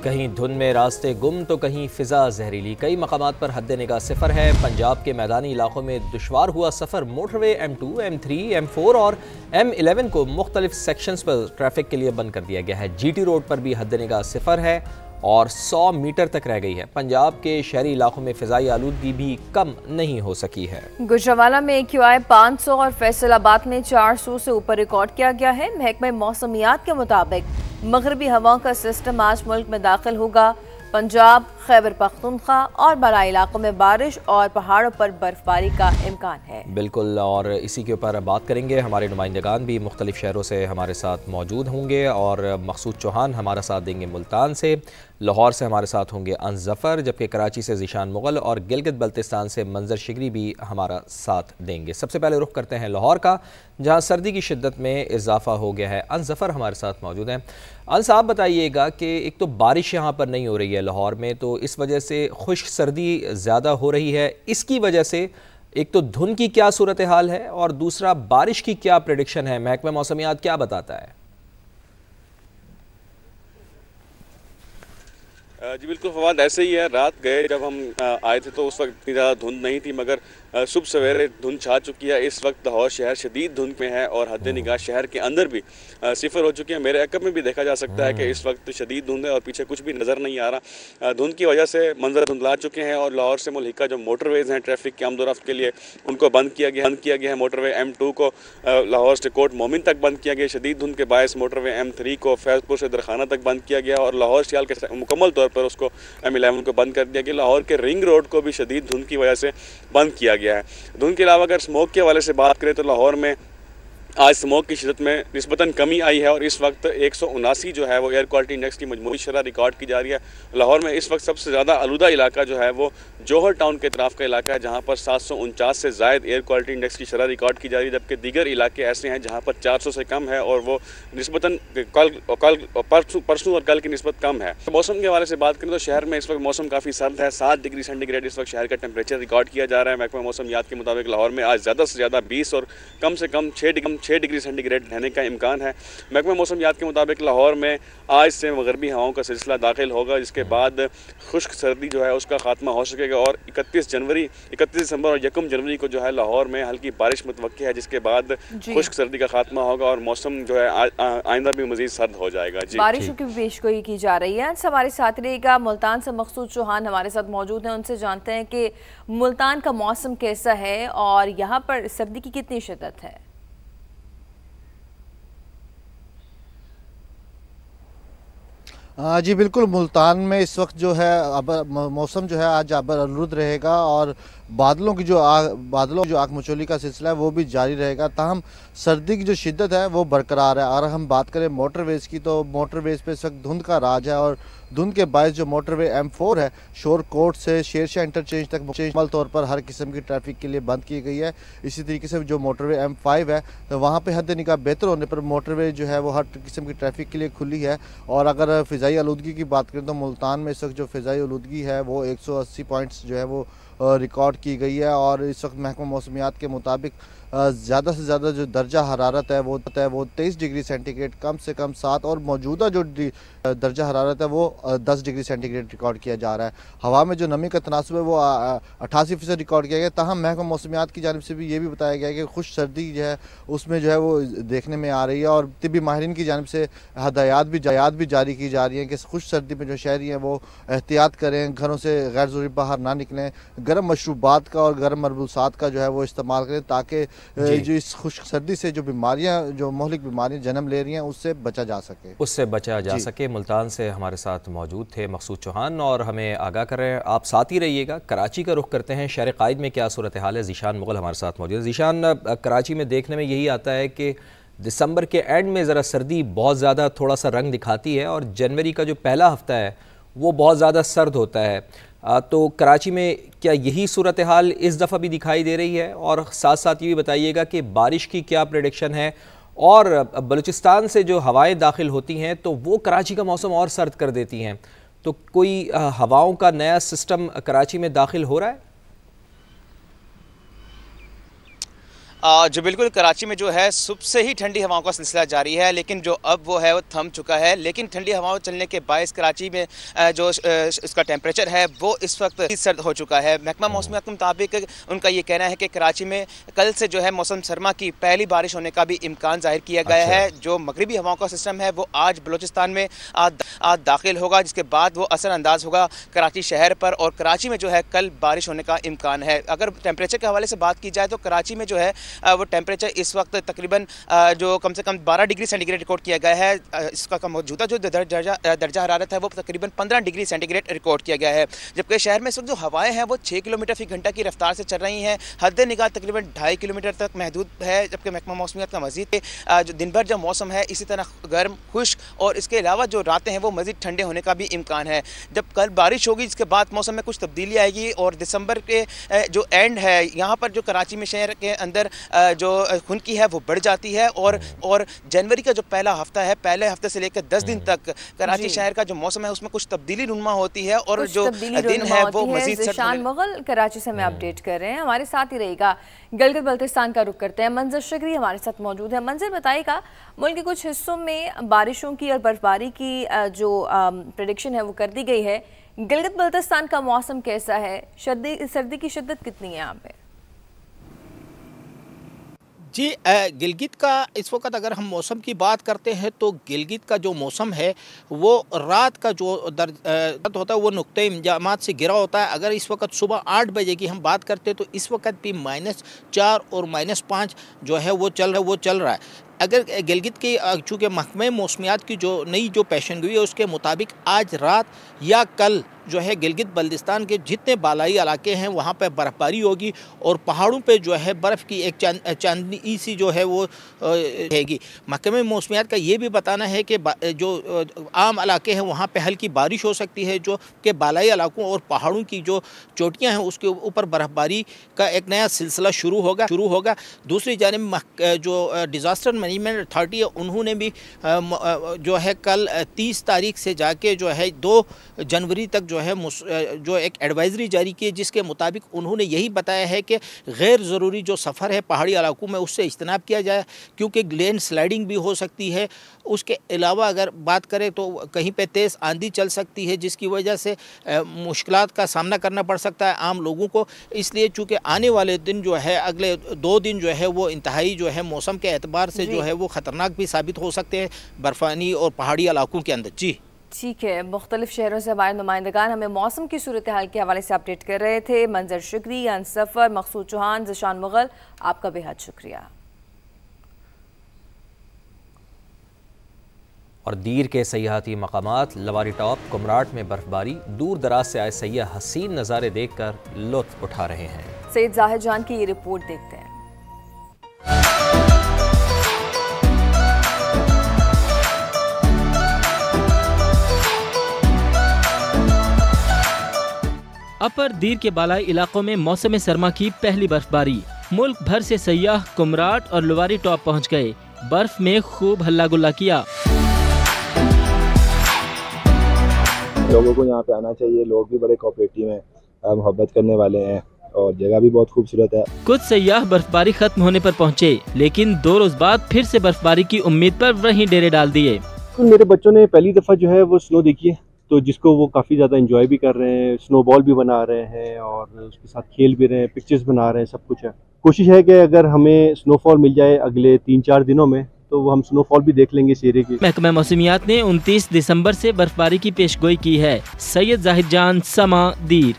कहीं धुंध में रास्ते गुम तो कहीं फिजा जहरीली। कई मकामात पर हद निगाह सिफर है। पंजाब के मैदानी इलाकों में दुश्वार हुआ सफ़र। मोटरवे M2, M3, M4 और M11 को मुख्तलिफ सेक्शंस पर ट्रैफिक के लिए बंद कर दिया गया है। GT रोड पर भी हद निगाह सिफर है और 100 मीटर तक रह गई है। पंजाब के शहरी इलाकों में फिजाई आलूदगी भी कम नहीं हो सकी है। गुजरावाला में AQI 500 और फैसलाबाद में 400 से ऊपर रिकॉर्ड किया गया है। महकमे मौसमियात के मुताबिक मगरबी हवाओं का सिस्टम आज मुल्क में दाखिल होगा। पंजाब, खैबर पख्तूनख्वा और बराई इलाकों में बारिश और पहाड़ों पर बर्फबारी का इम्कान है। बिल्कुल, और इसी के ऊपर बात करेंगे। हमारे नुमाइंदगान भी मुख्तलिफ शहरों से हमारे साथ मौजूद होंगे और मकसूद चौहान हमारा साथ देंगे मुल्तान से, लाहौर से हमारे साथ होंगे अंस ज़फ़र, जबकि कराची से ज़ीशान मुग़ल और गिलगित बल्तिस्तान से मंजर शिगरी भी हमारा साथ देंगे। सबसे पहले रुख करते हैं लाहौर का, जहाँ सर्दी की शिद्दत में इजाफा हो गया है। अंस ज़फ़र हमारे साथ मौजूद हैं। अंस, आप बताइएगा कि एक तो बारिश यहाँ पर नहीं हो रही है लाहौर में, तो इस वजह से खुश्क सर्दी ज़्यादा हो रही है। इसकी वजह से एक तो धुंध की क्या सूरत हाल है और दूसरा बारिश की क्या प्रेडिक्शन है? महकमा मौसमियात क्या बताता है? जी बिल्कुल फवाद, ऐसे ही है। रात गए जब हम आए थे तो उस वक्त इतनी ज़्यादा धुंध नहीं थी, मगर सुबह सवेरे धुंध छा चुकी है। इस वक्त लाहौर शहर शदीद धुंध में है और हद निगाह शहर के अंदर भी सिफर हो चुकी है। मेरे अकब में भी देखा जा सकता है कि इस वक्त शदीद धुंध है और पीछे कुछ भी नज़र नहीं आ रहा। धुंध की वजह से मंजर धुंधला चुके हैं और लाहौर से मुल्हिका जो मोटरवेज़ हैं ट्रैफिक के आमदोरफ्त के लिए, उनको बंद किया गया है। मोटरवे M2 को लाहौर से कोट मोमिन तक बंद किया गया। शदीद धुंध के बायस मोटरवे M3 को फैज़पुर से दरखाना तक बंद किया गया और लाहौर सियाल के मुकम्मल तौर पर उसको M11 को बंद कर दिया गया। लाहौर के रिंग रोड को भी शदीद धुंध की वजह से बंद किया गया है। धुंध के अलावा अगर स्मोक के हवाले से बात करें तो लाहौर में आज स्मोक की शिदत में निस्बतन कमी आई है और इस वक्त 179 जो है वो एयर क्वालिटी इंडेक्स की मजमूई शरह रिकॉर्ड की जा रही है। लाहौर में इस वक्त सबसे ज़्यादा आलूदा इलाका जो है वो जौहर टाउन के तरफ का इलाका है, जहाँ पर 749 से ज़ायद एयर क्वालिटी इंडेक्स की शरह रिकॉर्ड की जा रही है, जबकि दीगर इलाके ऐसे हैं जहाँ पर 400 से कम है और वो निस्बतन परसों और कल की निस्बत कम है। मौसम के हवाले से बात करें तो शहर में इस वक्त मौसम काफ़ी सर्द है। 7 डिग्री सेंटीग्रेड इस वक्त शहर का टेम्परेचर रिकॉर्ड किया जा रहा है। महकमा मौसमियात के मुताबिक लाहौर में आज ज़्यादा से ज़्यादा 20 और कम से कम 6 डिग्री सेंटीग्रेड रहने का इम्कान है। महकमा मौसमियात के मुताबिक लाहौर में आज से मगरबी हवाओं का सिलसिला दाखिल होगा, जिसके बाद खुश्क सर्दी जो है उसका खात्मा हो सकेगा और 31 दिसंबर और 1 जनवरी को जो है लाहौर में हल्की बारिश मुतवक्की है, जिसके बाद खुश्क सर्दी का खात्मा होगा और मौसम जो है आइंदा भी मजीद सर्द हो जाएगा। जी, बारिशों की पेशगोई की जा रही है। हमारे साथ रहेगा मुल्तान से मकसूद चौहान हमारे साथ मौजूद हैं। उनसे जानते हैं कि मुल्तान का मौसम कैसा है और यहाँ पर सर्दी की कितनी शिद्दत है। जी बिल्कुल, मुल्तान में इस वक्त जो है अब मौसम जो है आज आलूद रहेगा और बादलों की जो आग मचोली का सिलसिला है वो भी जारी रहेगा। ताहम सर्दी की जो शिद्दत है वो बरकरार है। और हम बात करें मोटरवेज़ की तो मोटरवेज़ पे इस वक्त धुंध का राज है और धुंध के बायस जो मोटरवे M4 है शोर कोट से शेरशाह इंटरचेंज तक मुकम्मल तौर पर हर किस्म की ट्रैफिक के लिए बंद की गई है। इसी तरीके से जो मोटरवे M5 है तो वहाँ पे हद निगाह बेहतर होने पर मोटरवे जो है वो हर किस्म की ट्रैफिक के लिए खुली है। और अगर फ़िज़ाई आलूदगी की बात करें तो मुल्तान में इस वक्त जो फ़िज़ाई आलूदगी है वो 180 पॉइंट्स जो है वो रिकॉर्ड की गई है। और इस वक्त महकमा मौसमियात के मुताबिक ज़्यादा से ज़्यादा जो दर्जा हरारत है वो 23 डिग्री सेंटीग्रेड, कम से कम 7 और मौजूदा जो दर्जा हरारत है वो 10 डिग्री सेंटीग्रेड रिकॉर्ड किया जा रहा है। हवा में जो नमी का तनासुब है वो 88% रिकॉर्ड किया गया। ताहम महकमा मौसमियात की जानिब से भी ये भी बताया गया है कि खुश सर्दी जो है उसमें जो है वो देखने में आ रही है और तिब्बी माहिरीन की जानिब से हदायत भी जारी की जा रही है कि खुश सर्दी में जो शहरी हैं वो एहतियात करें, घरों से गैर ज़रूरी बाहर ना निकलें, गर्म मशरूबात का और गर्म मरबूसात का जो है वो इस्तेमाल करें ताकि जो इस खुश्क सर्दी से जो बीमारियां, जो मोहलिक बीमारियां जन्म ले रही हैं उससे बचा जा सके। मुल्तान से हमारे साथ मौजूद थे मकसूद चौहान और हमें आगाह कर रहे हैं। आप साथ ही रहिएगा। कराची का रुख करते हैं। शहर कायद में क्या सूरत हाल है? ज़ीशान मुग़ल हमारे साथ मौजूद है। ज़ीशान, कराची में देखने में यही आता है कि दिसंबर के एंड में ज़रा सर्दी बहुत ज़्यादा थोड़ा सा रंग दिखाती है और जनवरी का जो पहला हफ्ता है वो बहुत ज़्यादा सर्द होता है। तो कराची में क्या यही सूरत हाल इस दफ़ा भी दिखाई दे रही है? और साथ साथ ये भी बताइएगा कि बारिश की क्या प्रेडिक्शन है और बलूचिस्तान से जो हवाएं दाखिल होती हैं तो वो कराची का मौसम और सर्द कर देती हैं, तो कोई हवाओं का नया सिस्टम कराची में दाखिल हो रहा है? जो बिल्कुल कराची में जो है सुबह से ही ठंडी हवाओं का सिलसिला जारी है, लेकिन जो अब वो है वो थम चुका है। लेकिन ठंडी हवाओं चलने के बायस कराची में जो इसका टेम्परेचर है वो इस वक्त सर्द हो चुका है। महकमा मौसमियात के मुताबिक उनका ये कहना है कि कराची में कल से जो है मौसम सरमा की पहली बारिश होने का भी इम्कान जाहिर किया गया है। जो मगरबी हवाओं का सिस्टम है वो आज बलोचिस्तान में आज दाखिल होगा, जिसके बाद वो असर अंदाज होगा कराची शहर पर, और कराची में जो है कल बारिश होने का इम्कान है। अगर टेम्परेचर के हवाले से बात की जाए तो कराची में जो है वो टेम्परेचर इस वक्त तकरीबन जो कम से कम 12 डिग्री सेंटीग्रेड रिकॉर्ड किया गया है। इसका मौजूदा जो दर्जा हरारत है वो तकरीबन 15 डिग्री सेंटीग्रेड रिकॉर्ड किया गया है। जबकि शहर में इस वक्त जो हवाएं हैं वो 6 किलोमीटर फी घंटा की रफ्तार से चल रही हैं। हद निगाह तकरीबन 2.5 किलोमीटर तक महदूद है। जबकि महकमा मौसमियात का मजीद जो दिन भर जो मौसम है इसी तरह गर्म खुश्क और इसके अलावा जो रातें हैं वो मजीद ठंडे होने का भी इम्कान है। जब कल बारिश होगी इसके बाद मौसम में कुछ तब्दीली आएगी और दिसंबर के जो एंड है यहाँ पर जो कराची में शहर के अंदर जो खुनकी है वो बढ़ जाती है और जनवरी का जो पहला हफ्ता है, पहले हफ्ते से लेकर 10 दिन तक कराची शहर का जो मौसम है उसमें कुछ तब्दीली रुनमा होती है और जो दिन है वो मजीद ज़िशान मुग़ल कराची से हमें अपडेट कर रहे हैं, हमारे साथ ही रहेगा। गिलगित बल्तिस्तान का रुख करते हैं, मंजर शिकरी हमारे साथ मौजूद है। मंजर, बताइएगा मुल्क के कुछ हिस्सों में बारिशों की और बर्फबारी की जो प्रेडिक्शन है वो कर दी गई है। गिलगित बल्तिस्तान का मौसम कैसा है? सर्दी की शिद्दत कितनी है यहाँ पे? जी, गिलगित का इस वक्त अगर हम मौसम की बात करते हैं तो गिलगित का जो मौसम है वो रात का जो दर्ज होता है वो नुक्ते इम्जामात से गिरा होता है। अगर इस वक्त सुबह 8 बजे की हम बात करते हैं तो इस वक्त भी -4 और -5 जो है वो चल रहा है। अगर गिलगित की चूँकि महकमे मौसमियात की जो नई जो पेशन गोई है उसके मुताबिक आज रात या कल जो है गिलगित बल्तिस्तान के जितने बालाई इलाके हैं वहाँ पर बर्फ़बारी होगी और पहाड़ों पे जो है बर्फ़ की एक चांदनी सी जो है वो रहेगी। महकमे मौसमियात का ये भी बताना है कि जो आम इलाके हैं वहाँ पे हल्की बारिश हो सकती है, जो कि बालाई इलाकों और पहाड़ों की जो चोटियाँ हैं उसके ऊपर बर्फ़बारी का एक नया सिलसिला शुरू होगा। दूसरी जानिब जो डिज़ास्टर मैनेजमेंट अथॉरिटी है उन्होंने भी जो है कल 30 तारीख से जाके जो है 2 जनवरी तक जो एक एडवाइजरी जारी की, जिसके मुताबिक उन्होंने यही बताया है कि गैर ज़रूरी जो सफ़र है पहाड़ी इलाकों में उससे इज्तनाब किया जाए, क्योंकि लैंड स्लाइडिंग भी हो सकती है। उसके अलावा अगर बात करें तो कहीं पे तेज़ आंधी चल सकती है, जिसकी वजह से मुश्किलात का सामना करना पड़ सकता है आम लोगों को। इसलिए चूँकि आने वाले दिन जो है अगले 2 दिन जो है वो इंतहाई जो है मौसम के एतबार से जो है वो ख़तरनाक भी साबित हो सकते हैं बर्फ़ानी और पहाड़ी इलाकों के अंदर। जी ठीक है, मुख्तलिफ शहरों से हमारे नुमाइंदगान हमें मौसम की सूरत हाल के हवाले से अपडेट कर रहे थे। मंजर शिकरी, अनसफर, मकसूद चौहान, ज़िशान मुग़ल, आपका बेहद शुक्रिया। और दीर के सयाहती मकामात लवारी टॉप, कुमराट में बर्फबारी, दूर दराज से आए सयाह हसीन नज़ारे देख कर लुत्फ़ उठा रहे हैं। सैयद जाहिद जान की ये रिपोर्ट देखते हैं। अपर दीर के बालाई इलाकों में मौसम सरमा की पहली बर्फबारी। मुल्क भर से सयाह कुमराट और लवारी टॉप पहुंच गए, बर्फ में खूब हल्ला गुल्ला किया। लोगों को यहाँ पे आना चाहिए, लोग भी बड़े कोऑपरेटिव हैं, मोहब्बत करने वाले हैं और जगह भी बहुत खूबसूरत है। कुछ सयाह बर्फबारी खत्म होने पर पहुँचे, लेकिन 2 रोज बाद फिर से बर्फबारी की उम्मीद पर वहीं डेरे डाल दिए। मेरे बच्चों ने पहली दफा जो है वो स्नो देखी है, तो जिसको वो काफ़ी ज़्यादा एंजॉय भी कर रहे हैं, स्नोबॉल भी बना रहे हैं और उसके साथ खेल भी रहे हैं, पिक्चर्स बना रहे हैं, सब कुछ है। कोशिश है कि अगर हमें स्नोफॉल मिल जाए अगले 3-4 दिनों में तो वो हम स्नोफॉल भी देख लेंगे इस एरिया की। महकमा मौसमियात ने 29 दिसंबर से बर्फबारी की पेशगोई की है। सैयद जाहिद जान, समा, दीर।